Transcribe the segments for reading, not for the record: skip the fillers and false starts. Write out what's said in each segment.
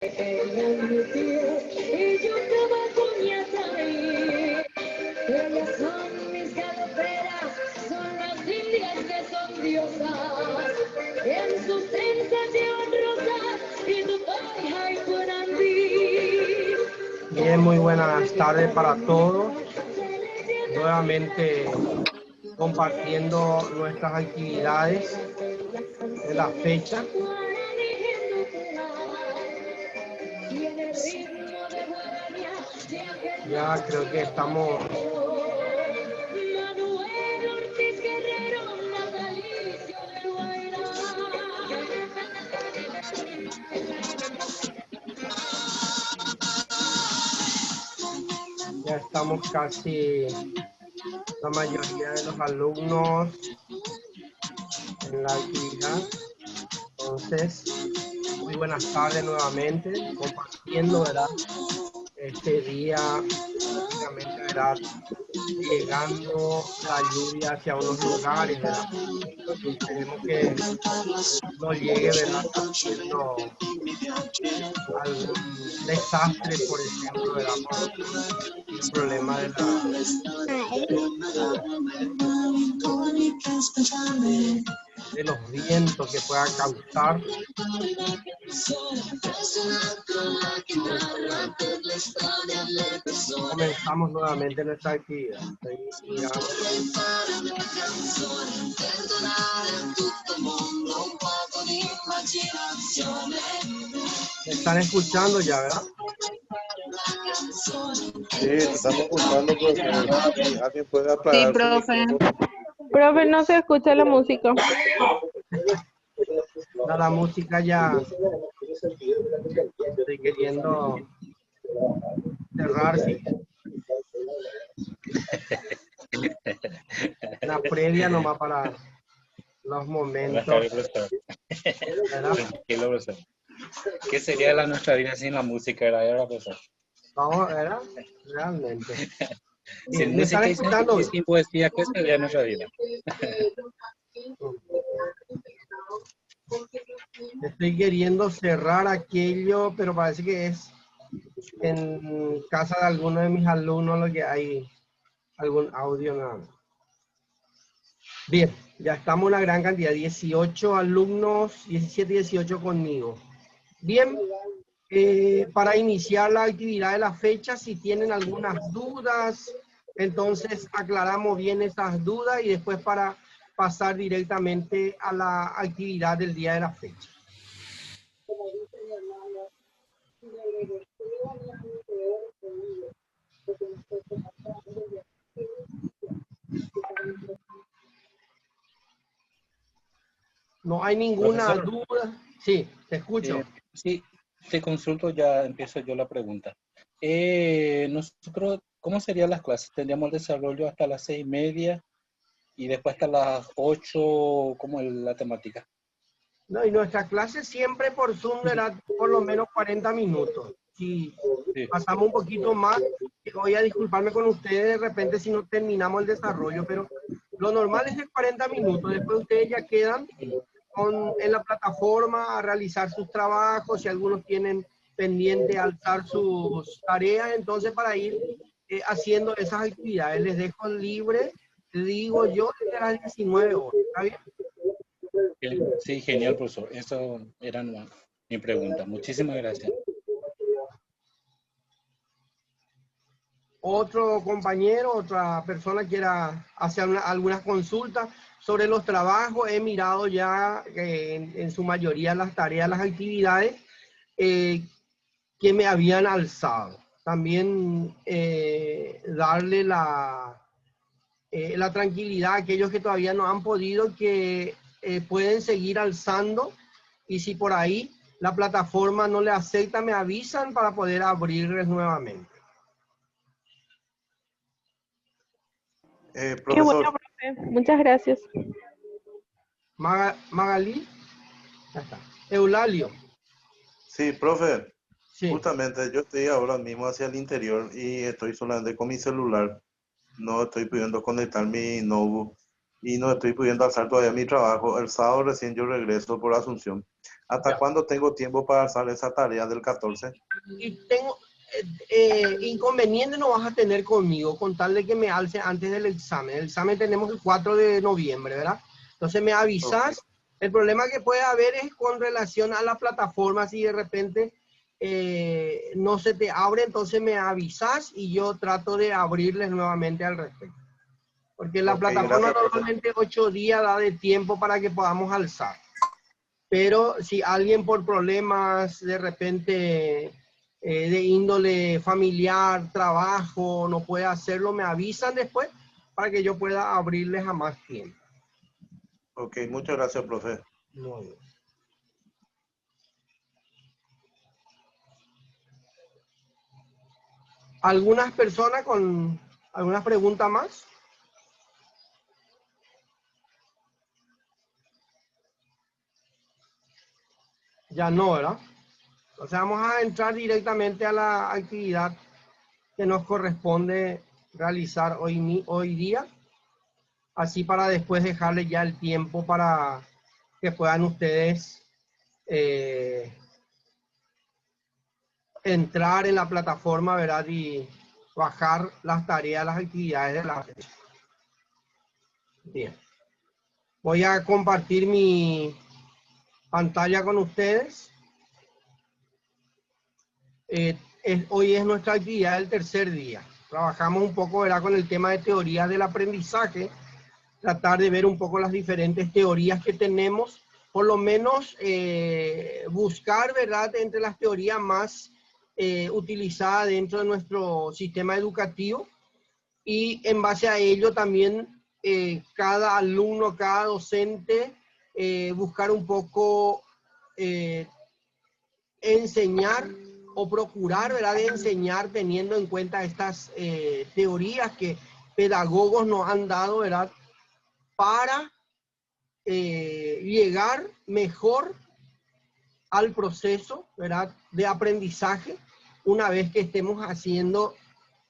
Ella admitió y yo trabajo mi ataúd. Ellas son mis galoperas, son las indias que son diosas. En sus trenzas llevan rosas y tu pareja y Bonandí. Bien, muy buenas tardes para todos. Nuevamente compartiendo nuestras actividades de la fecha. Ya creo que estamos casi la mayoría de los alumnos en la actividad. Entonces, muy buenas tardes nuevamente, compartiendo, ¿verdad? Este día, prácticamente, ¿verdad? Llegando la lluvia hacia unos lugares, ¿verdad? Esperemos que no llegue, ¿verdad? Haciendo algún desastre, por ejemplo, ¿verdad? Por el problema de los vientos que pueda causar. Comenzamos nuevamente nuestra actividad. Estoy mirando. ¿Me están escuchando ya, verdad? Sí, te estamos escuchando, profe. Si alguien puede apagar Sí, profe. su micrófono. Profe, no se escucha la música. La música ya estoy queriendo cerrar, sí. Una previa nomás para los momentos. ¿Verdad? Tranquilo, profesor. ¿Qué sería la nuestra vida sin la música? Era, profesor. Vamos, ¿verdad? Realmente. Sin ¿Me están música escuchando? y sin poesía, ¿qué sería nuestra vida? Estoy queriendo cerrar aquello, pero parece que es en casa de alguno de mis alumnos lo que hay algún audio nada más. Bien, ya estamos una gran cantidad, 18 alumnos, 17 y 18 conmigo. Bien, para iniciar la actividad de la fecha, si tienen algunas dudas, entonces aclaramos bien esas dudas y después para pasar directamente a la actividad del día de la fecha. No hay ninguna Profesor, duda. Sí, te escucho. sí, te consulto, ya empiezo yo la pregunta. Nosotros, ¿cómo serían las clases? ¿Tendríamos el desarrollo hasta las 6:30 y después hasta las 8, como la temática? No, y nuestra clase siempre por Zoom era por lo menos 40 minutos. Si Sí. pasamos un poquito más, voy a disculparme con ustedes de repente si no terminamos el desarrollo, pero lo normal es de 40 minutos. Después ustedes ya quedan en la plataforma a realizar sus trabajos, si algunos tienen pendiente alzar sus tareas, entonces para ir haciendo esas actividades. Les dejo libre, digo yo, desde las 19 horas. ¿Está bien? Sí, genial, profesor. Eso era mi pregunta. Muchísimas gracias. Otro compañero, otra persona quiera hacer algunas consultas sobre los trabajos. He mirado ya en su mayoría las tareas, las actividades que me habían alzado. También darle la tranquilidad a aquellos que todavía no han podido, que pueden seguir alzando, y si por ahí la plataforma no le acepta, me avisan para poder abrirles nuevamente. Qué Profesor. bueno, profe. Muchas gracias. Magalí, ya está. Eulalio. Sí, profe. Sí. Justamente yo estoy ahora mismo hacia el interior y estoy solamente con mi celular. No estoy pudiendo conectar mi notebook. y no estoy pudiendo alzar todavía mi trabajo. El sábado recién yo regreso por Asunción. ¿Hasta Ya. cuándo tengo tiempo para alzar esa tarea del 14? Y tengo inconveniente no vas a tener conmigo con tal de que me alce antes del examen. El examen tenemos el 4 de noviembre, ¿verdad? Entonces me avisas. Ok. El problema que puede haber es con relación a la plataforma, si de repente no se te abre, entonces me avisas y yo trato de abrirles nuevamente al respecto. Porque la Ok, plataforma gracias, profe. normalmente 8 días da de tiempo para que podamos alzar. Pero si alguien por problemas de repente de índole familiar, trabajo, no puede hacerlo, me avisan después para que yo pueda abrirles a más tiempo. Ok, muchas gracias, profe. Muy bien. ¿Algunas personas con algunas preguntas más? Ya no, ¿verdad? O sea, vamos a entrar directamente a la actividad que nos corresponde realizar hoy día, así para después dejarles ya el tiempo para que puedan ustedes entrar en la plataforma, ¿verdad? Y bajar las tareas, las actividades de la fecha. Bien. Voy a compartir mi pantalla con ustedes. Hoy es nuestra actividad del tercer día. Trabajamos un poco, ¿verdad?, con el tema de teorías del aprendizaje, tratar de ver un poco las diferentes teorías que tenemos, por lo menos buscar, ¿verdad?, entre las teorías más utilizadas dentro de nuestro sistema educativo, y en base a ello también cada alumno, cada docente, buscar un poco enseñar o procurar, ¿verdad?, de enseñar teniendo en cuenta estas teorías que pedagogos nos han dado, ¿verdad?, para llegar mejor al proceso, ¿verdad?, de aprendizaje una vez que estemos haciendo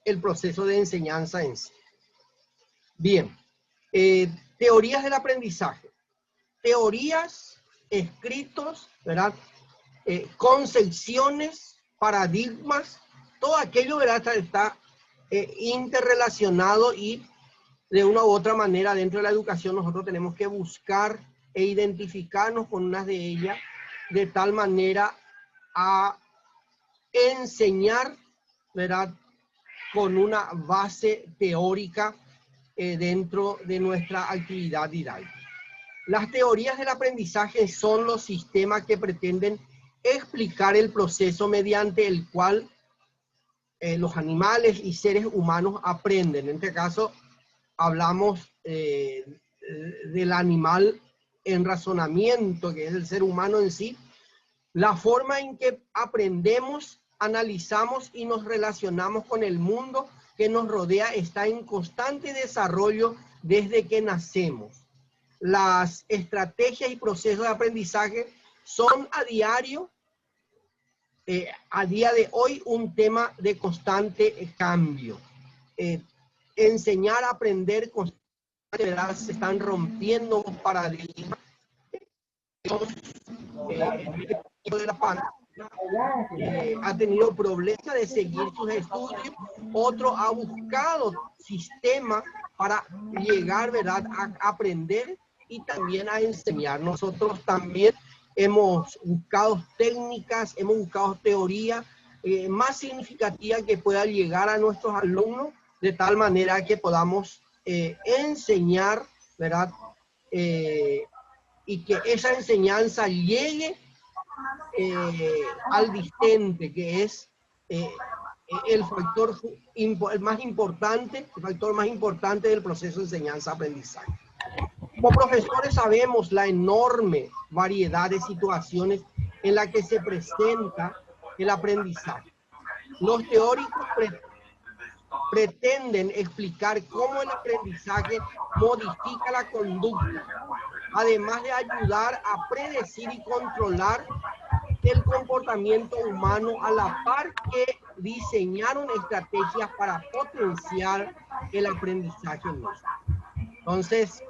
el proceso de enseñanza en sí. Bien, teorías del aprendizaje. Teorías, escritos, ¿verdad?, concepciones, paradigmas, todo aquello, ¿verdad?, está interrelacionado, y de una u otra manera dentro de la educación nosotros tenemos que buscar e identificarnos con unas de ellas de tal manera a enseñar, ¿verdad?, con una base teórica dentro de nuestra actividad didáctica. Las teorías del aprendizaje son los sistemas que pretenden explicar el proceso mediante el cual los animales y seres humanos aprenden. En este caso, hablamos del animal en razonamiento, que es el ser humano en sí, la forma en que aprendemos, analizamos y nos relacionamos con el mundo que nos rodea está en constante desarrollo desde que nacemos. Las estrategias y procesos de aprendizaje son a diario, a día de hoy, un tema de constante cambio. Enseñar a aprender constantemente, se están rompiendo paradigmas. De la pandemia, ha tenido problemas de seguir sus estudios, otro ha buscado sistemas para llegar, ¿verdad?, a aprender y también a enseñar. Nosotros también hemos buscado técnicas, hemos buscado teoría más significativa que pueda llegar a nuestros alumnos, de tal manera que podamos enseñar, ¿verdad?, y que esa enseñanza llegue al discente, que es el factor más importante, el factor más importante del proceso de enseñanza-aprendizaje. Como profesores sabemos la enorme variedad de situaciones en la que se presenta el aprendizaje. Los teóricos pretenden explicar cómo el aprendizaje modifica la conducta, además de ayudar a predecir y controlar el comportamiento humano, a la par que diseñaron estrategias para potenciar el aprendizaje en nosotros. Entonces,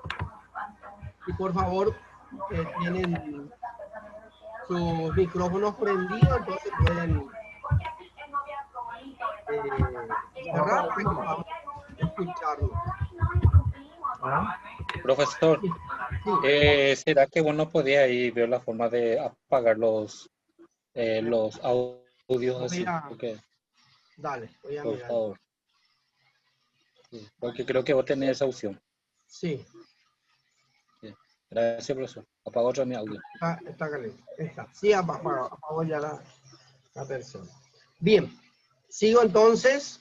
Y por favor, tienen sus micrófonos prendidos, entonces pueden cerrar para que podamos escucharnos. Profesor, Sí, ¿será que vos no podías ahí ver la forma de apagar los audios así? dale, voy a Por mirar. favor. Sí, porque creo que vos tenés esa opción. Sí, Sí. Gracias, profesor. Apago otro mi audio. está caliente. Está. Sí, apagó ya la persona. Bien, sigo entonces.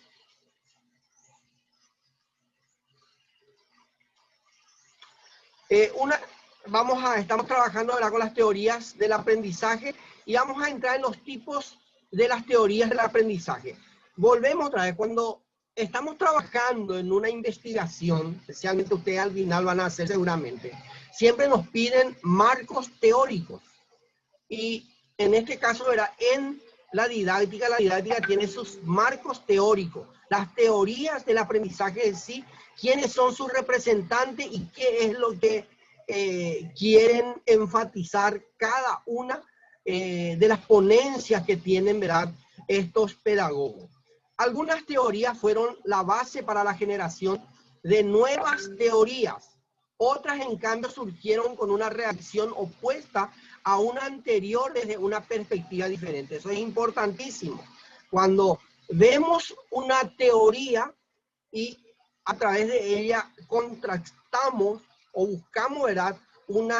Estamos trabajando ahora con las teorías del aprendizaje y vamos a entrar en los tipos de las teorías del aprendizaje. Volvemos otra vez, cuando estamos trabajando en una investigación, especialmente ustedes al final van a hacer seguramente, siempre nos piden marcos teóricos. Y en este caso, ¿verdad? En la didáctica tiene sus marcos teóricos, las teorías del aprendizaje en sí, quiénes son sus representantes y qué es lo que quieren enfatizar cada una de las ponencias que tienen, ¿verdad?, estos pedagogos. Algunas teorías fueron la base para la generación de nuevas teorías. Otras, en cambio, surgieron con una reacción opuesta a una anterior desde una perspectiva diferente. Eso es importantísimo. Cuando vemos una teoría y a través de ella contrastamos o buscamos, ¿verdad?, un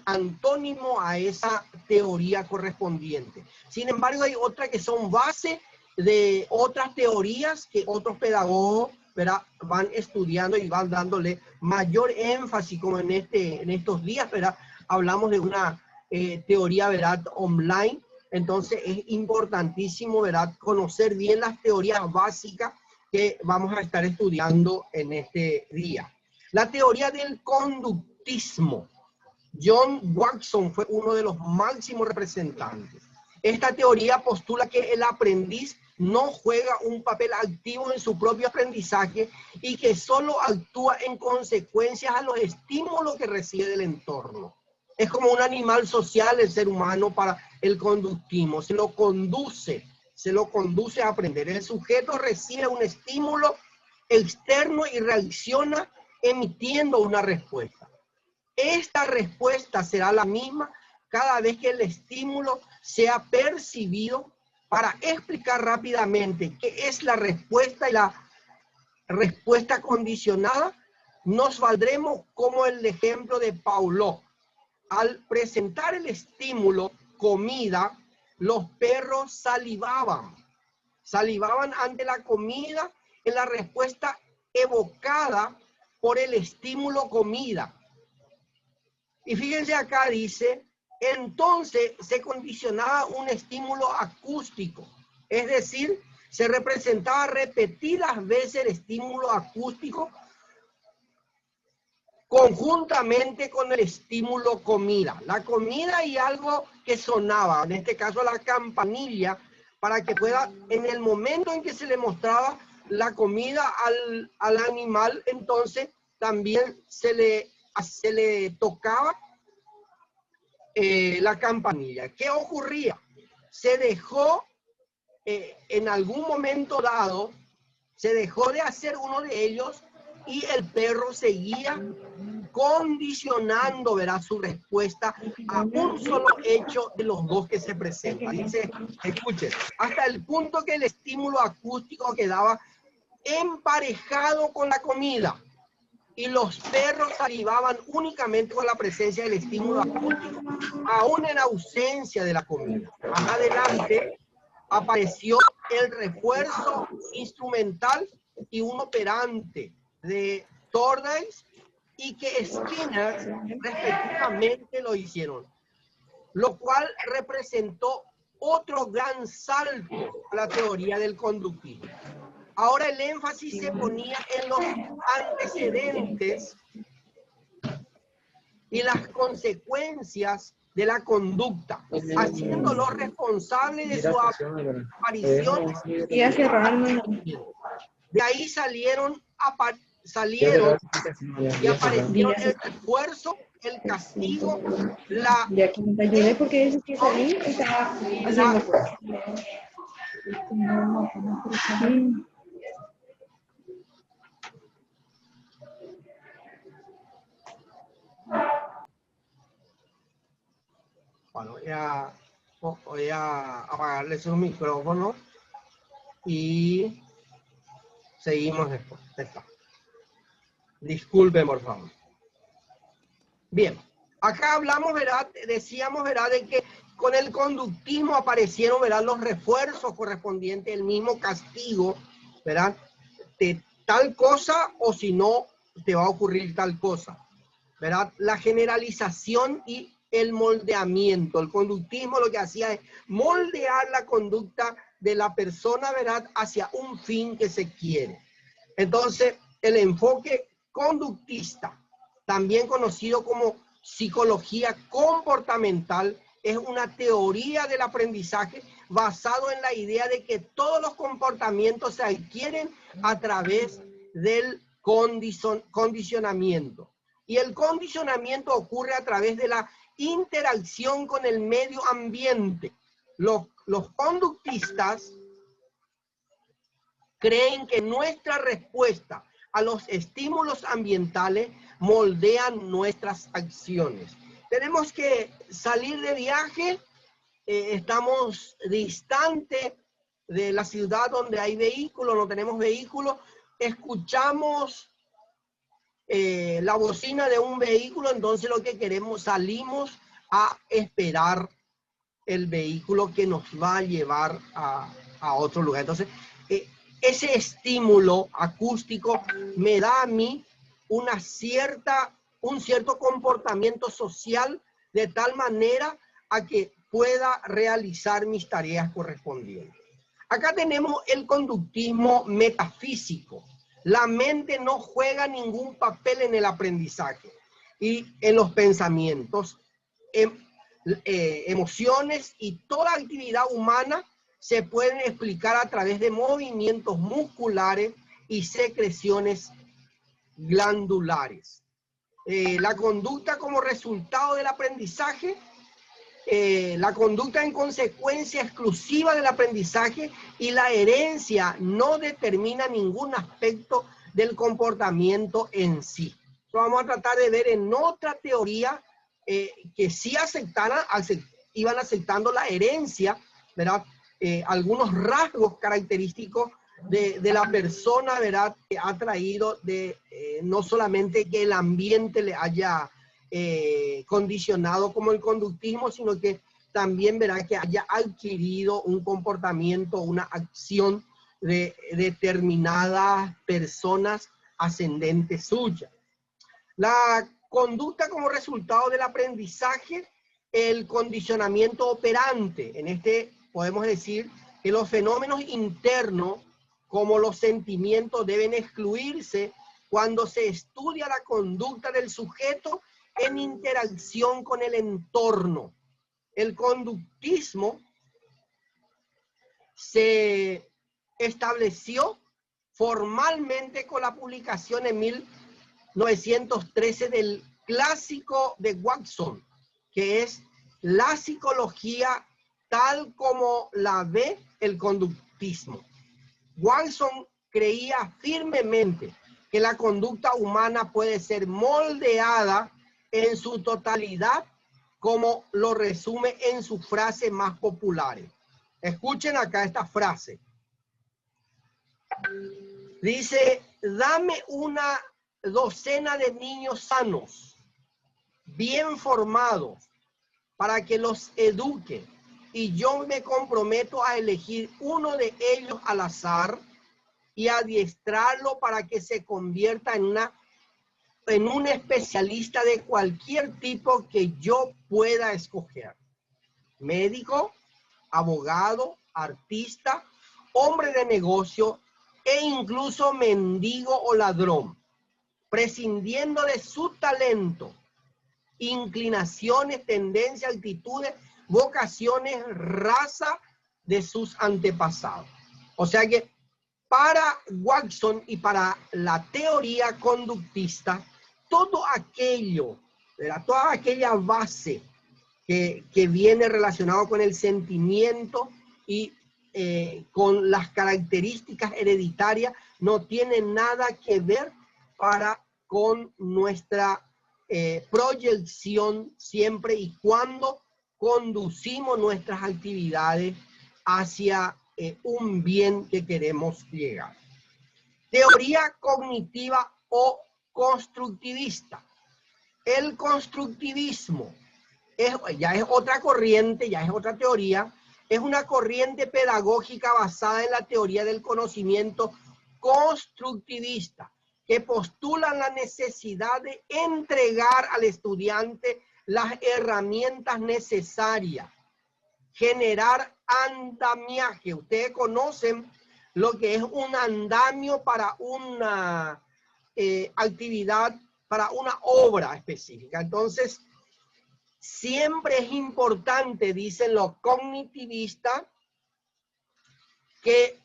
antónimo a esa teoría correspondiente. Sin embargo, hay otras que son base de otras teorías que otros pedagogos, ¿verdad?, van estudiando y van dándole mayor énfasis, como en estos días, ¿verdad?, hablamos de una teoría, ¿verdad?, online. Entonces es importantísimo, ¿verdad?, conocer bien las teorías básicas que vamos a estar estudiando en este día. La teoría del conductismo. John Watson fue uno de los máximos representantes. Esta teoría postula que el aprendiz no juega un papel activo en su propio aprendizaje y que solo actúa en consecuencia a los estímulos que recibe del entorno. Es como un animal social el ser humano para el conductismo. Se lo conduce a aprender. El sujeto recibe un estímulo externo y reacciona emitiendo una respuesta. Esta respuesta será la misma cada vez que el estímulo sea percibido. Para explicar rápidamente qué es la respuesta y la respuesta condicionada, nos valdremos como el ejemplo de Pavlov. Al presentar el estímulo comida, los perros salivaban ante la comida en la respuesta evocada por el estímulo comida. Y fíjense acá, dice, entonces se condicionaba un estímulo acústico, es decir, se representaba repetidas veces el estímulo acústico conjuntamente con el estímulo comida. La comida y algo que sonaba, en este caso la campanilla, para que pueda, en el momento en que se le mostraba la comida al animal, entonces también se le tocaba la campanilla. ¿Qué ocurría? Se dejó, en algún momento dado, se dejó de hacer uno de ellos y el perro seguía condicionando, verá, su respuesta a un solo hecho de los dos que se presentan. Dice, escuchen, hasta el punto que el estímulo acústico quedaba emparejado con la comida y los perros salivaban únicamente con la presencia del estímulo acústico, aún en ausencia de la comida. Más adelante apareció el refuerzo instrumental y un operante de Thorndike y que Skinner respectivamente lo hicieron, lo cual representó otro gran salto a la teoría del conductismo. Ahora el énfasis se ponía en los antecedentes y las consecuencias de la conducta, haciéndolo responsable de su aparición. Y a cerrarme. De ahí salieron y aparecieron el refuerzo el castigo, la, Ya que me ayudé porque eso que salí estaba haciendo cosas. bueno, voy a apagarle su micrófono y seguimos después. Está. Disculpen, por favor. Bien, acá hablamos, ¿verdad? Decíamos, ¿verdad?, de que con el conductismo aparecieron, ¿verdad?, los refuerzos correspondientes, el mismo castigo, ¿verdad?, de tal cosa o si no, te va a ocurrir tal cosa, ¿verdad? La generalización y el moldeamiento. El conductismo lo que hacía es moldear la conducta de la persona, ¿verdad?, hacia un fin que se quiere. Entonces, el enfoque conductista, también conocido como psicología comportamental, es una teoría del aprendizaje basado en la idea de que todos los comportamientos se adquieren a través del condicionamiento. Y el condicionamiento ocurre a través de la interacción con el medio ambiente. Los conductistas creen que nuestra respuesta a los estímulos ambientales moldean nuestras acciones. Tenemos que salir de viaje, estamos distante de la ciudad donde hay vehículos, no tenemos vehículos, escuchamos la bocina de un vehículo, entonces lo que queremos, salimos a esperar el vehículo que nos va a llevar a otro lugar. Entonces, ese estímulo acústico me da a mí un cierto comportamiento social de tal manera a que pueda realizar mis tareas correspondientes. Acá tenemos el conductismo metafísico. La mente no juega ningún papel en el aprendizaje y en los pensamientos, emociones y toda actividad humana se pueden explicar a través de movimientos musculares y secreciones glandulares. La conducta como resultado del aprendizaje, la conducta en consecuencia exclusiva del aprendizaje y la herencia no determina ningún aspecto del comportamiento en sí. Lo vamos a tratar de ver en otra teoría que sí iban aceptando la herencia, ¿verdad? Algunos rasgos característicos de la persona, ¿verdad?, que ha traído no solamente que el ambiente le haya condicionado como el conductismo, sino que también, ¿verdad?, que haya adquirido un comportamiento, una acción de determinadas personas ascendentes suyas. La conducta como resultado del aprendizaje, el condicionamiento operante. En este podemos decir que los fenómenos internos, como los sentimientos, deben excluirse cuando se estudia la conducta del sujeto en interacción con el entorno. El conductismo se estableció formalmente con la publicación en 1913 del clásico de Watson, que es La psicología tal como la ve el conductismo. Watson creía firmemente que la conducta humana puede ser moldeada en su totalidad, como lo resume en sus frases más populares. Escuchen acá esta frase. Dice: dame una docena de niños sanos, bien formados, para que los eduque, y yo me comprometo a elegir uno de ellos al azar y adiestrarlo para que se convierta en un especialista de cualquier tipo que yo pueda escoger. Médico, abogado, artista, hombre de negocio e incluso mendigo o ladrón, prescindiendo de su talento, inclinaciones, tendencias, actitudes, vocaciones, raza de sus antepasados. O sea que para Watson y para la teoría conductista, todo aquello ¿verdad? Toda aquella base que viene relacionado con el sentimiento y con las características hereditarias no tiene nada que ver con nuestra proyección siempre y cuando conducimos nuestras actividades hacia un bien que queremos llegar. Teoría cognitiva o constructivista. El constructivismo ya es otra corriente, ya es otra teoría, es una corriente pedagógica basada en la teoría del conocimiento constructivista, que postula la necesidad de entregar al estudiante las herramientas necesarias, generar andamiaje. Ustedes conocen lo que es un andamio para una actividad, para una obra específica. Entonces, siempre es importante, dicen los cognitivistas, que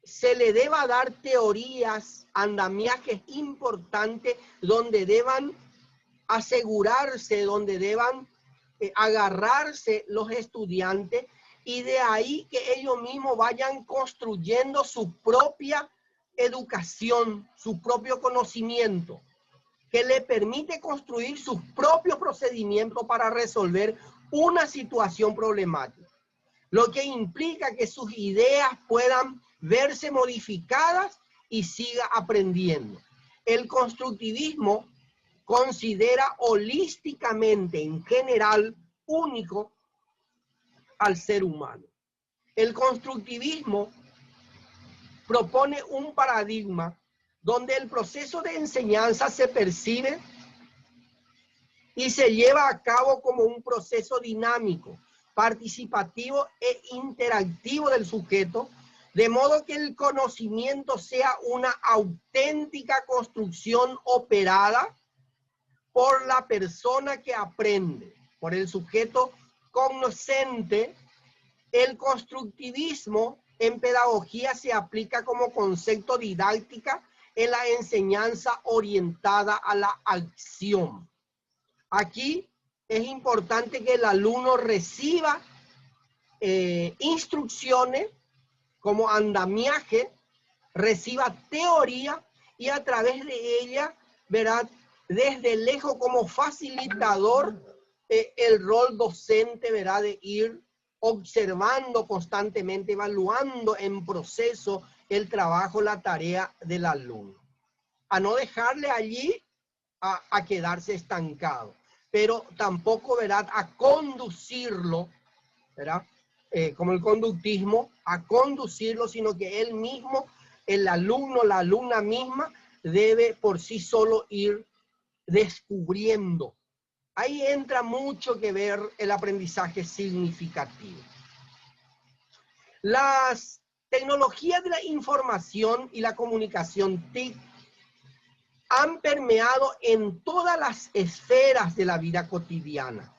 se le deba dar teorías, andamiajes importantes donde deban asegurarse, donde deban agarrarse los estudiantes, y de ahí que ellos mismos vayan construyendo su propia educación, su propio conocimiento, que le permite construir sus propios procedimientos para resolver una situación problemática, lo que implica que sus ideas puedan verse modificadas y siga aprendiendo. El constructivismo considera holísticamente, en general, único al ser humano. El constructivismo propone un paradigma donde el proceso de enseñanza se percibe y se lleva a cabo como un proceso dinámico, participativo e interactivo del sujeto, de modo que el conocimiento sea una auténtica construcción operada por la persona que aprende, por el sujeto cognoscente. El constructivismo en pedagogía se aplica como concepto didáctica en la enseñanza orientada a la acción. Aquí es importante que el alumno reciba instrucciones como andamiaje, reciba teoría y a través de ella verá desde lejos como facilitador el rol docente, verá, de ir observando constantemente, evaluando en proceso el trabajo, la tarea del alumno. A no dejarle allí a quedarse estancado, pero tampoco, ¿verdad?, a conducirlo, ¿verdad?, como el conductismo, a conducirlo, sino que él mismo, el alumno, la alumna misma, debe por sí solo ir descubriendo. Ahí entra mucho que ver el aprendizaje significativo. Las tecnologías de la información y la comunicación TIC han permeado en todas las esferas de la vida cotidiana,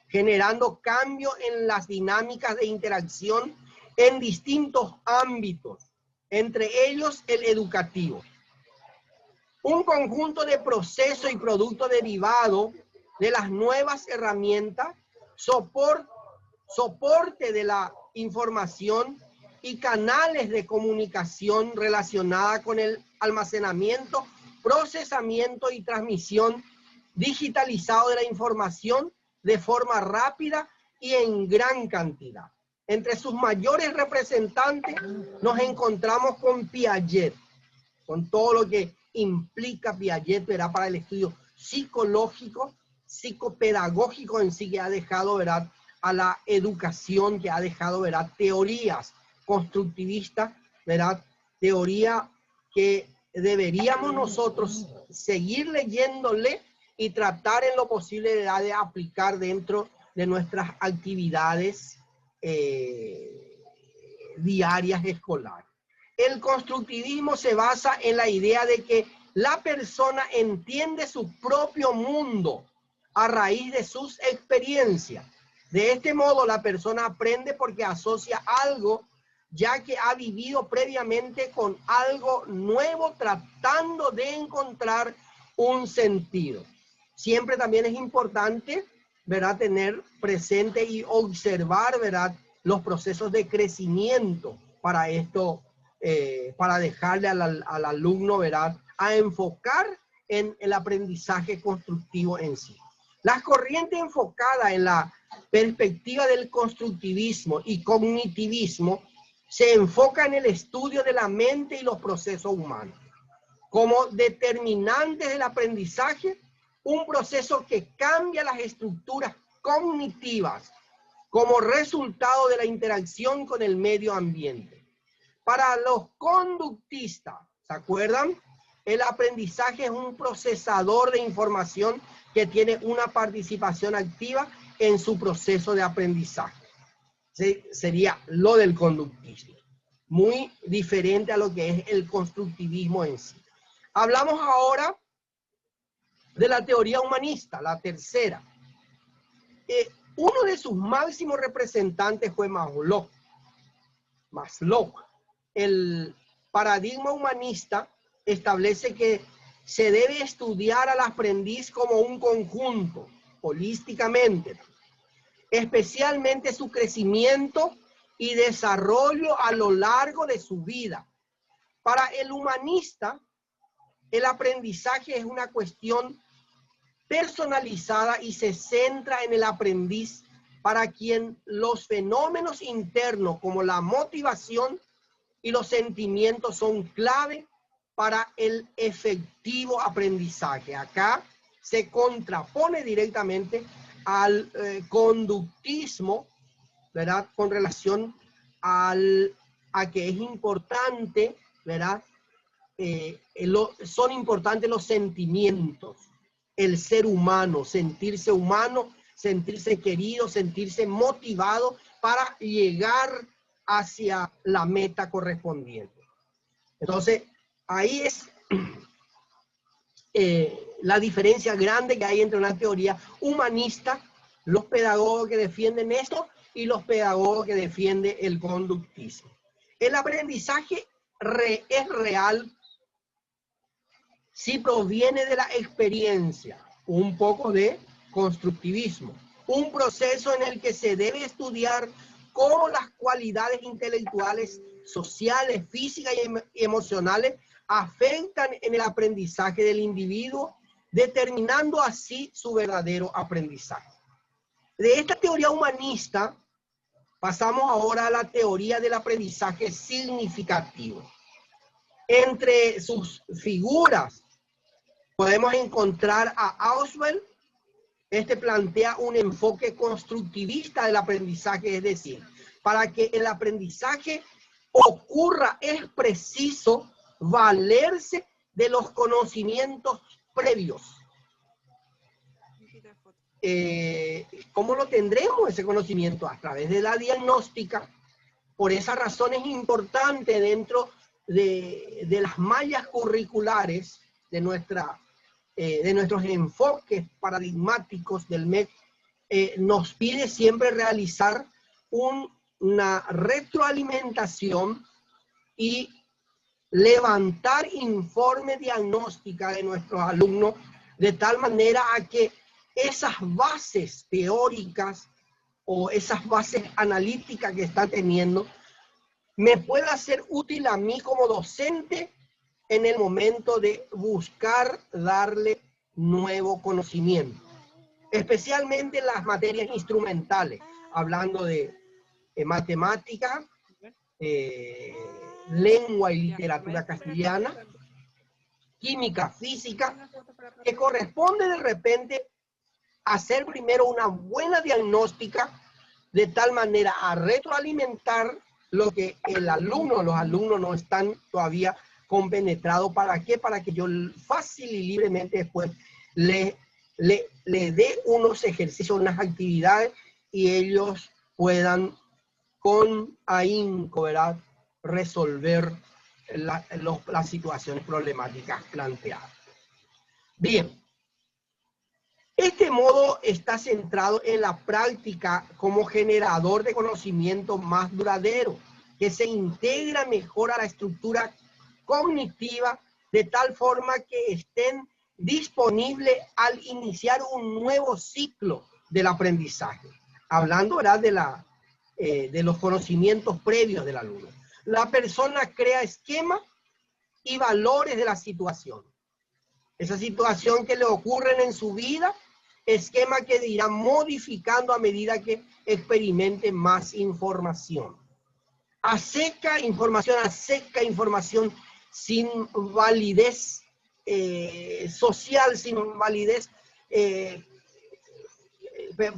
generando cambios en las dinámicas de interacción en distintos ámbitos, entre ellos el educativo. Un conjunto de procesos y productos derivados de las nuevas herramientas, soporte de la información y canales de comunicación relacionada con el almacenamiento, procesamiento y transmisión digitalizado de la información de forma rápida y en gran cantidad. Entre sus mayores representantes nos encontramos con Piaget, con todo lo que implica Piaget, ¿verdad?, para el estudio psicológico, psicopedagógico en sí, que ha dejado, ¿verdad?, a la educación, que ha dejado, ¿verdad?, teorías constructivistas, ¿verdad?, teoría que deberíamos nosotros seguir leyéndole y tratar en lo posible de aplicar dentro de nuestras actividades diarias escolares. El constructivismo se basa en la idea de que la persona entiende su propio mundo a raíz de sus experiencias. De este modo, la persona aprende porque asocia algo ya que ha vivido previamente con algo nuevo, tratando de encontrar un sentido. siempre también es importante, ¿verdad?, tener presente y observar, ¿verdad?, los procesos de crecimiento para esto, para dejarle al alumno, ¿verdad?, a enfocar en el aprendizaje constructivo en sí. Las corrientes enfocadas en la perspectiva del constructivismo y cognitivismo se enfocan en el estudio de la mente y los procesos humanos como determinantes del aprendizaje, un proceso que cambia las estructuras cognitivas como resultado de la interacción con el medio ambiente. Para los conductistas, ¿se acuerdan? El aprendizaje es un procesador de información que tiene una participación activa en su proceso de aprendizaje. Sería lo del conductismo. Muy diferente a lo que es el constructivismo en sí. Hablamos ahora de la teoría humanista, la tercera. Uno de sus máximos representantes fue Maslow. El paradigma humanista establece que se debe estudiar al aprendiz como un conjunto, holísticamente, especialmente su crecimiento y desarrollo a lo largo de su vida. Para el humanista, el aprendizaje es una cuestión personalizada y se centra en el aprendiz, para quien los fenómenos internos como la motivación y los sentimientos son clave para el efectivo aprendizaje. Acá se contrapone directamente al conductismo, ¿verdad?, con relación a que es importante, ¿verdad?, son importantes los sentimientos, el ser humano, sentirse querido, sentirse motivado para llegar hacia la meta correspondiente. Entonces, ahí es la diferencia grande que hay entre una teoría humanista, los pedagogos que defienden esto, y los pedagogos que defienden el conductismo. El aprendizaje es real si proviene de la experiencia, un poco de constructivismo, un proceso en el que se debe estudiar cómo las cualidades intelectuales, sociales, físicas y emocionales afectan en el aprendizaje del individuo, determinando así su verdadero aprendizaje. De esta teoría humanista pasamos ahora a la teoría del aprendizaje significativo. Entre sus figuras podemos encontrar a Ausubel. Este plantea un enfoque constructivista del aprendizaje, es decir, para que el aprendizaje ocurra es preciso valerse de los conocimientos previos. ¿Cómo lo tendremos ese conocimiento? A través de la diagnóstica. Por esa razón es importante dentro de las mallas curriculares de nuestros enfoques paradigmáticos del MEC, nos pide siempre realizar una retroalimentación y levantar informe diagnóstica de nuestros alumnos, de tal manera a que esas bases teóricas o esas bases analíticas que está teniendo me pueda ser útil a mí como docente en el momento de buscar darle nuevo conocimiento, especialmente en las materias instrumentales, hablando de matemática, lengua y literatura castellana, química, física, que corresponde de repente hacer primero una buena diagnóstica de tal manera a retroalimentar lo que los alumnos no están todavía compenetrados. ¿Para qué? Para que yo fácil y libremente después le dé unos ejercicios, unas actividades y ellos puedan con ahínco, ¿verdad?, resolver las situaciones problemáticas planteadas. Bien. Este modo está centrado en la práctica como generador de conocimiento más duradero, que se integra mejor a la estructura cognitiva de tal forma que estén disponible al iniciar un nuevo ciclo del aprendizaje. Hablando, ¿verdad?, de los conocimientos previos del alumno. La persona crea esquemas y valores de la situación. Esa situación que le ocurren en su vida, esquema que irá modificando a medida que experimente más información. Acerca información sin validez social, sin validez,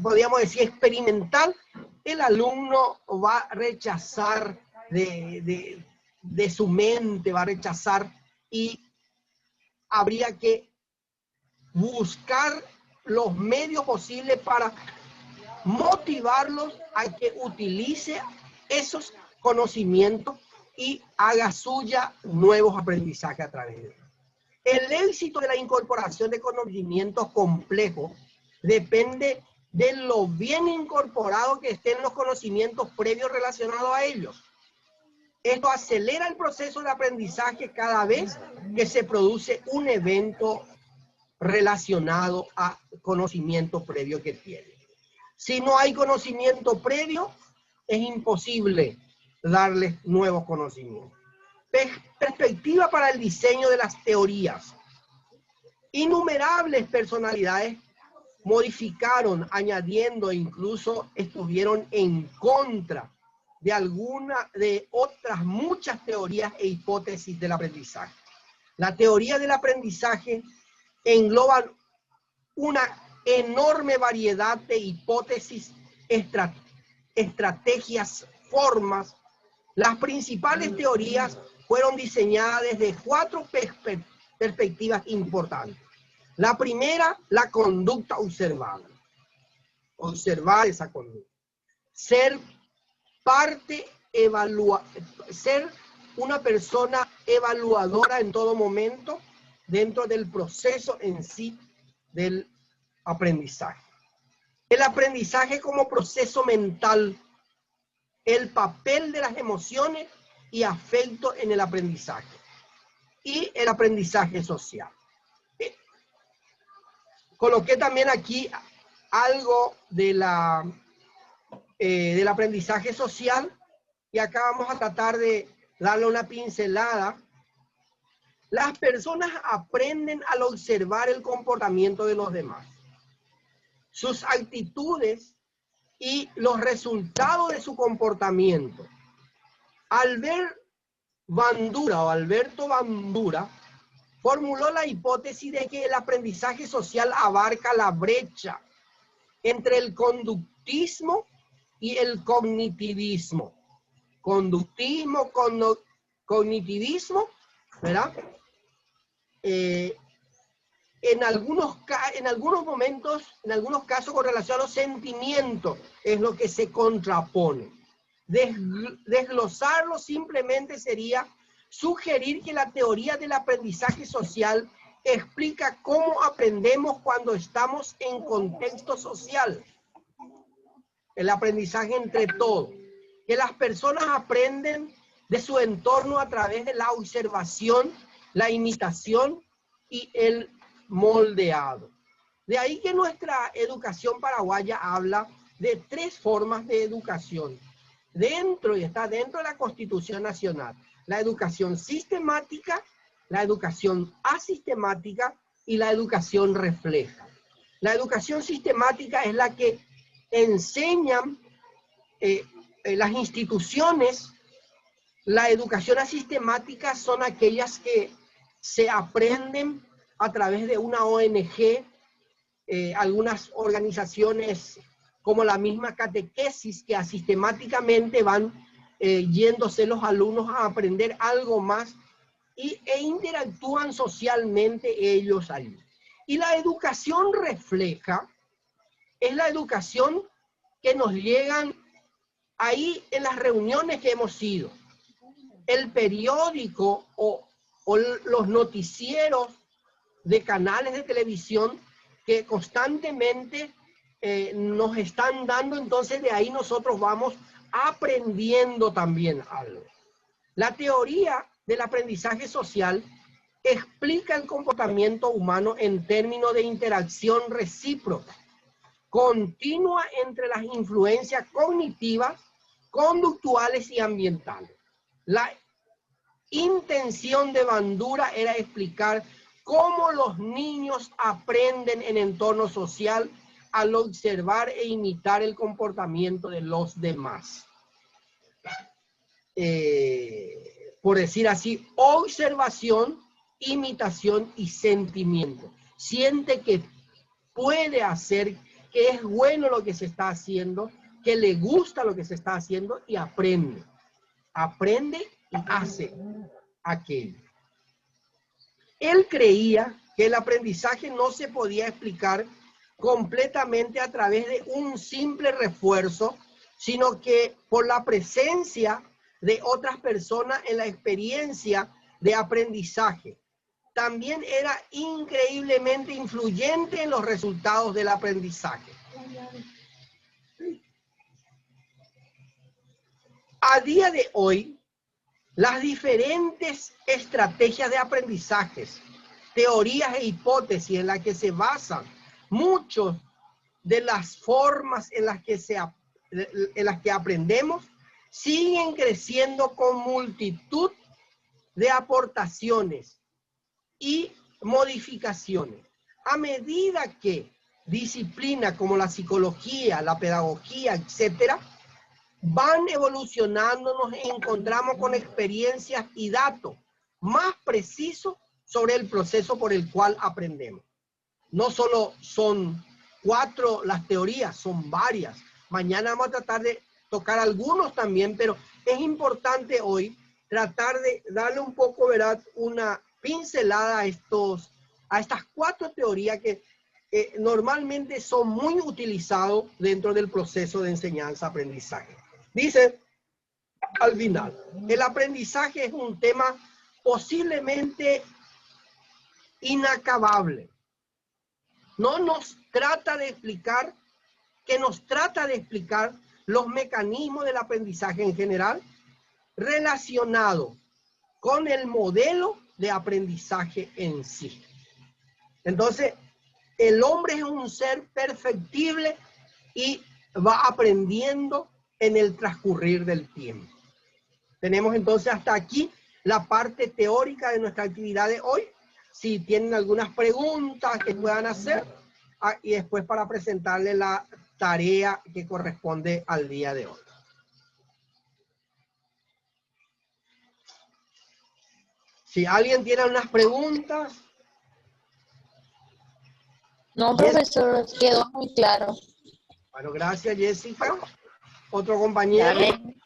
podríamos decir, experimental, el alumno va a rechazar de su mente, va a rechazar, y habría que buscar los medios posibles para motivarlos a que utilice esos conocimientos y haga suya nuevos aprendizajes a través de ellos. El éxito de la incorporación de conocimientos complejos depende de lo bien incorporado que estén los conocimientos previos relacionados a ellos. Esto acelera el proceso de aprendizaje cada vez que se produce un evento relacionado a conocimiento previo que tiene. Si no hay conocimiento previo, es imposible darles nuevos conocimientos. Perspectiva para el diseño de las teorías. Innumerables personalidades modificaron, añadiendo e incluso estuvieron en contra de otras muchas teorías e hipótesis del aprendizaje. La teoría del aprendizaje engloba una enorme variedad de hipótesis, estrategias, formas. Las principales teorías fueron diseñadas desde 4 perspectivas importantes. La primera, la conducta observada. Observar esa conducta. Ser una persona evaluadora en todo momento dentro del proceso en sí del aprendizaje. El aprendizaje como proceso mental, el papel de las emociones y afecto en el aprendizaje y el aprendizaje social. Coloqué también aquí algo del aprendizaje social y acá vamos a tratar de darle una pincelada. Las personas aprenden al observar el comportamiento de los demás, sus actitudes y los resultados de su comportamiento. Alberto Bandura formuló la hipótesis de que el aprendizaje social abarca la brecha entre el conductismo y el cognitivismo. Conductismo, cognitivismo, ¿verdad? En algunos momentos, en algunos casos con relación a los sentimientos, es lo que se contrapone. Desglosarlo simplemente sería sugerir que la teoría del aprendizaje social explica cómo aprendemos cuando estamos en contexto social. El aprendizaje entre todos. Que las personas aprenden de su entorno a través de la observación, la imitación y el moldeado. De ahí que nuestra educación paraguaya habla de 3 formas de educación. Está dentro de la Constitución Nacional. La educación sistemática, la educación asistemática y la educación refleja. La educación sistemática es la que enseñan las instituciones. La educación asistemática son aquellas que se aprenden a través de una ONG, algunas organizaciones como la misma catequesis, que asistemáticamente van yéndose los alumnos a aprender algo más e interactúan socialmente ellos ahí. Y la educación refleja es la educación que nos llegan ahí en las reuniones que hemos ido. El periódico o los noticieros de canales de televisión que constantemente nos están dando, entonces de ahí nosotros vamos aprendiendo también algo. La teoría del aprendizaje social explica el comportamiento humano en términos de interacción recíproca, continua entre las influencias cognitivas, conductuales y ambientales. La intención de Bandura era explicar cómo los niños aprenden en entorno social al observar e imitar el comportamiento de los demás. Por decir así, observación, imitación y sentimiento. Siente que puede hacer, que es bueno lo que se está haciendo, que le gusta lo que se está haciendo y aprende. Aprende y hace aquello. Él creía que el aprendizaje no se podía explicar completamente a través de un simple refuerzo, sino que por la presencia de otras personas en la experiencia de aprendizaje. También era increíblemente influyente en los resultados del aprendizaje. A día de hoy, las diferentes estrategias de aprendizajes, teorías e hipótesis en las que se basan muchas de las formas en las que aprendemos, siguen creciendo con multitud de aportaciones y modificaciones. A medida que disciplinas como la psicología, la pedagogía, etcétera, van evolucionando, nos encontramos con experiencias y datos más precisos sobre el proceso por el cual aprendemos. No solo son 4 las teorías, son varias. Mañana vamos a tratar de tocar algunos también, pero es importante hoy tratar de darle un poco, ¿verdad?, una pincelada a estas 4 teorías que normalmente son muy utilizados dentro del proceso de enseñanza-aprendizaje. Dice, al final, el aprendizaje es un tema posiblemente inacabable. No nos trata de explicar, que nos trata de explicar los mecanismos del aprendizaje en general relacionado con el modelo de aprendizaje en sí. Entonces, el hombre es un ser perfectible y va aprendiendo en el transcurrir del tiempo. Tenemos entonces hasta aquí la parte teórica de nuestra actividad de hoy. Si tienen algunas preguntas que puedan hacer, y después para presentarle la tarea que corresponde al día de hoy. Si alguien tiene unas preguntas. No, profesor, quedó muy claro. Bueno, gracias, Jessica. Otro compañero. Dale.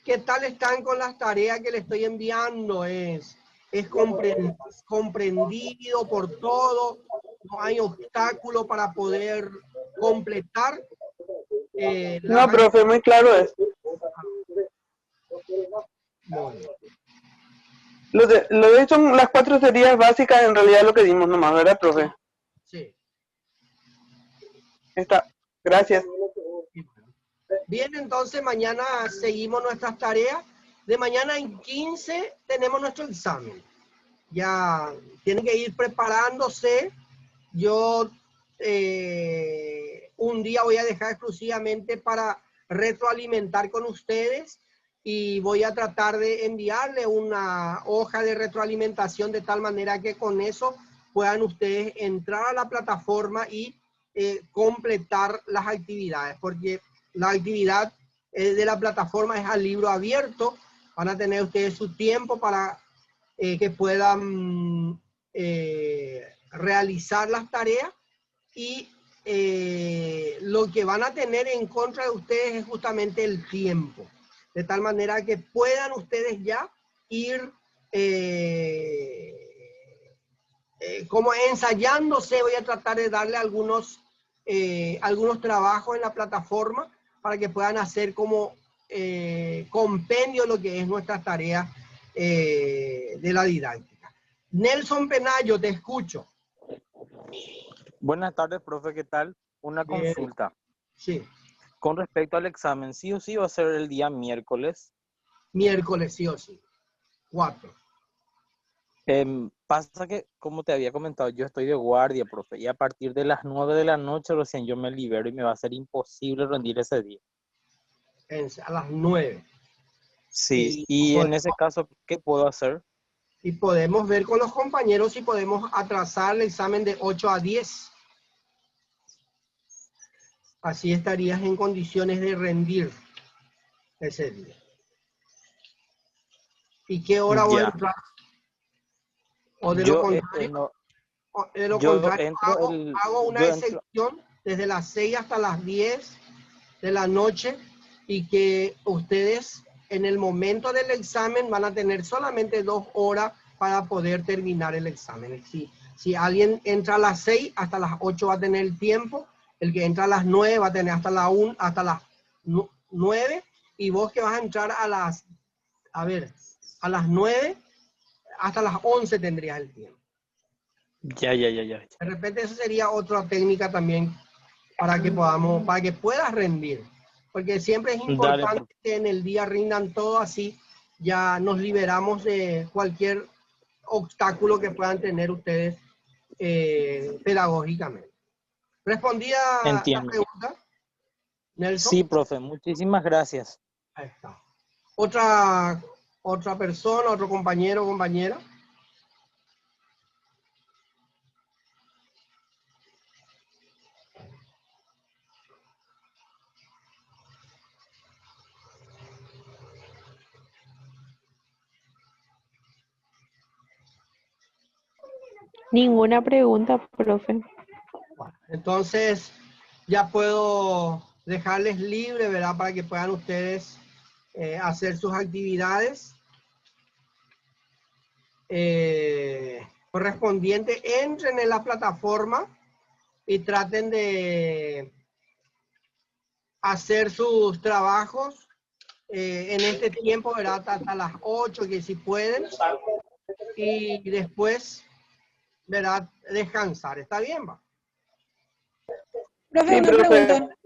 ¿Qué tal están con las tareas que le estoy enviando? ¿Es comprendido por todo? ¿No hay obstáculo para poder completar? No, profe, muy claro es. Bueno. Lo de hecho son las 4 teorías básicas, en realidad lo que dimos nomás, ¿verdad, profe? Sí. Está. Gracias. Bien, entonces mañana seguimos nuestras tareas. De mañana en 15 tenemos nuestro examen. Ya tienen que ir preparándose. Yo un día voy a dejar exclusivamente para retroalimentar con ustedes y voy a tratar de enviarle una hoja de retroalimentación de tal manera que con eso puedan ustedes entrar a la plataforma y completar las actividades, porque la actividad de la plataforma es al libro abierto. Van a tener ustedes su tiempo para que puedan realizar las tareas y lo que van a tener en contra de ustedes es justamente el tiempo, de tal manera que puedan ustedes ya ir como ensayándose. Voy a tratar de darle algunos trabajos en la plataforma para que puedan hacer como compendio de lo que es nuestra tarea de la didáctica. Nelson Penayo, te escucho. Buenas tardes, profe, ¿qué tal? Una Bien. consulta. Sí. Con respecto al examen, ¿sí o sí va a ser el día miércoles? miércoles, sí o sí. 4. Pasa que, como te había comentado, yo estoy de guardia, profe, y a partir de las 9 de la noche recién yo me libero y me va a ser imposible rendir ese día. A las 9. Sí, y en ese caso, ¿qué puedo hacer? Y podemos ver con los compañeros si podemos atrasar el examen de 8 a 10. Así estarías en condiciones de rendir ese día. ¿Y qué hora vos Ya. entras? O de lo contrario, No, hago una yo entro, excepción desde las 6 hasta las 10 de la noche y que ustedes en el momento del examen van a tener solamente 2 horas para poder terminar el examen. Si alguien entra a las 6, hasta las 8 va a tener el tiempo. El que entra a las 9 va a tener hasta las 9. Y vos que vas a entrar a las 9, hasta las 11 tendrías el tiempo. Ya. De repente esa sería otra técnica también para que puedas rendir. Porque siempre es importante que en el día rindan todo, así ya nos liberamos de cualquier obstáculo que puedan tener ustedes pedagógicamente. ¿Respondía la pregunta, Nelson? Sí, profe, muchísimas gracias. Ahí está. Otra persona, otro compañero o compañera. Ninguna pregunta, profe. Bueno, entonces ya puedo dejarles libre, ¿verdad? Para que puedan ustedes hacer sus actividades correspondientes. Entren en la plataforma y traten de hacer sus trabajos en este tiempo, ¿verdad? Hasta las 8, que si pueden. Y después, ¿verdad? Descansar. ¿Está bien, va? Profe, Sí, una profe. pregunta.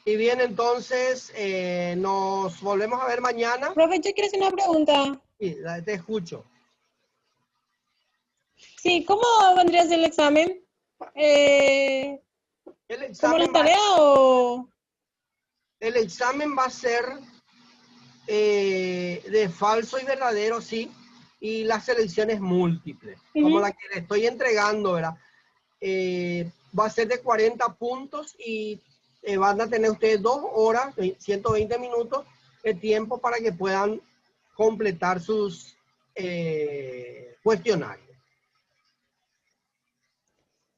Y bien, entonces, nos volvemos a ver mañana. Profe, yo quiero hacer una pregunta. Sí, te escucho. Sí, ¿cómo vendría a ser el examen? El ¿Como examen, la tarea o...? el examen va a ser de falso y verdadero, sí, y las selecciones múltiples, como la que le estoy entregando, ¿verdad? Va a ser de 40 puntos y van a tener ustedes 2 horas, 120 minutos de tiempo para que puedan completar sus cuestionarios.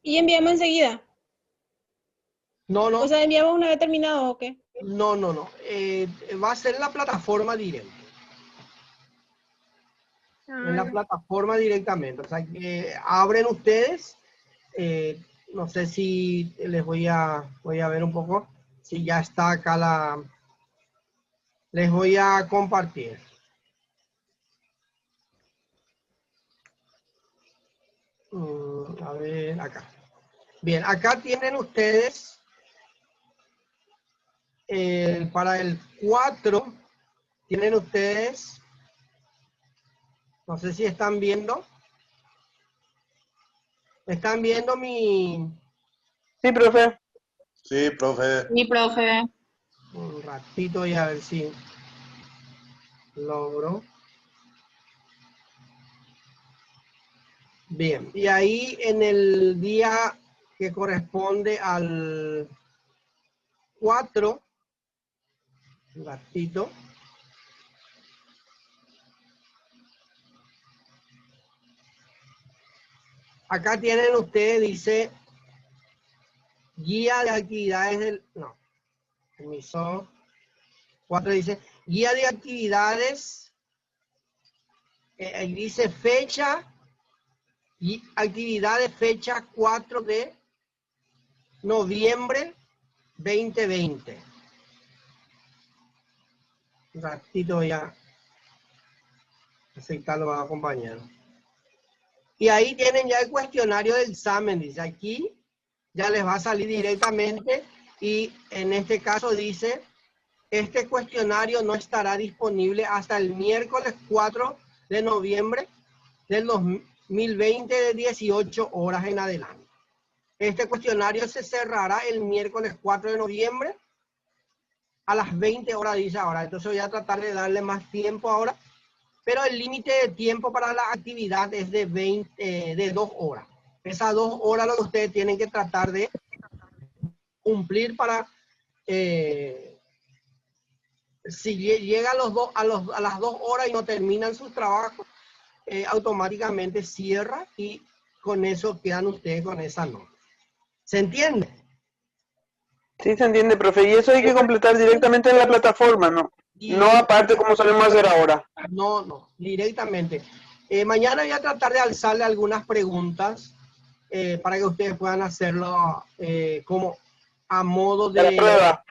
¿Y enviamos enseguida? No. O sea, ¿enviamos una vez terminado o qué? No. Va a ser en la plataforma directa. En la plataforma directamente. O sea, que abren ustedes. No sé si les voy a ver un poco. Si ya está acá les voy a compartir. A ver, acá. Bien, acá tienen ustedes para el 4, tienen ustedes, no sé si están viendo. ¿Están viendo mi...? Sí, profe. Sí, profe. Sí, profe. Un ratito y a ver si logro. Bien, y ahí en el día que corresponde al 4, un ratito. Acá tienen ustedes, dice, guía de actividades del... No, permiso. 4 dice, guía de actividades, dice fecha, y actividades fecha 4 de noviembre 2020. Un ratito ya. Aceptarlo a compañeros. Y ahí tienen ya el cuestionario de examen, dice aquí. Ya les va a salir directamente Y en este caso dice, este cuestionario no estará disponible hasta el miércoles 4 de noviembre del 2020 de 18 horas en adelante. Este cuestionario se cerrará el miércoles 4 de noviembre a las 20 horas, dice ahora. Entonces voy a tratar de darle más tiempo ahora, pero el límite de tiempo para la actividad es de 2 horas. Esas 2 horas lo que ustedes tienen que tratar de cumplir para, si llega a las 2 horas y no terminan sus trabajos, automáticamente cierra y con eso quedan ustedes con esa nota. ¿Se entiende? Sí, se entiende, profe. Y eso hay que completar directamente en la plataforma, ¿no? No aparte como solemos hacer ahora. No, directamente. Mañana voy a tratar de alzarle algunas preguntas para que ustedes puedan hacerlo como a modo de... La prueba.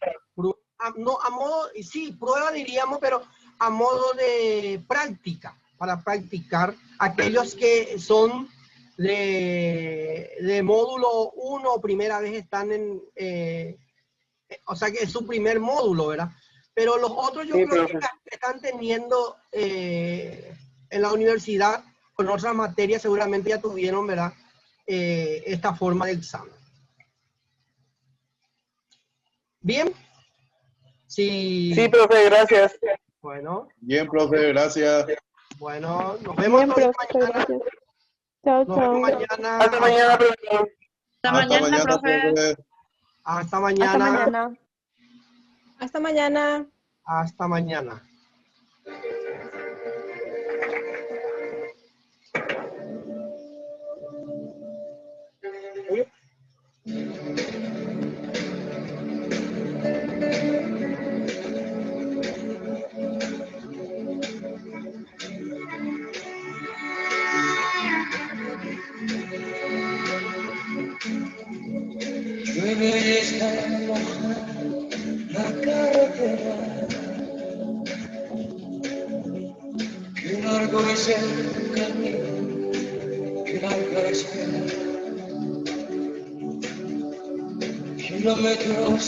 No, a modo, sí, prueba diríamos, pero a modo de práctica, para practicar aquellos que son de módulo 1, primera vez están en, o sea que es su primer módulo, ¿verdad? Pero los otros yo creo que están teniendo en la universidad, con otras materias seguramente ya tuvieron, ¿verdad? Esta forma de examen. ¿Bien? Sí. Sí, profe, gracias. Bueno. Bien, profe, gracias. Bueno, nos vemos Bien, profe, mañana. gracias. Chao, Nos vemos chao. mañana. Hasta mañana, profe. Hasta mañana, profe. Hasta mañana. Hasta mañana. Hasta mañana. Hasta mañana. Llueve y está mojada la carretera. Qué largo es el camino, qué larga la espera. Kilómetros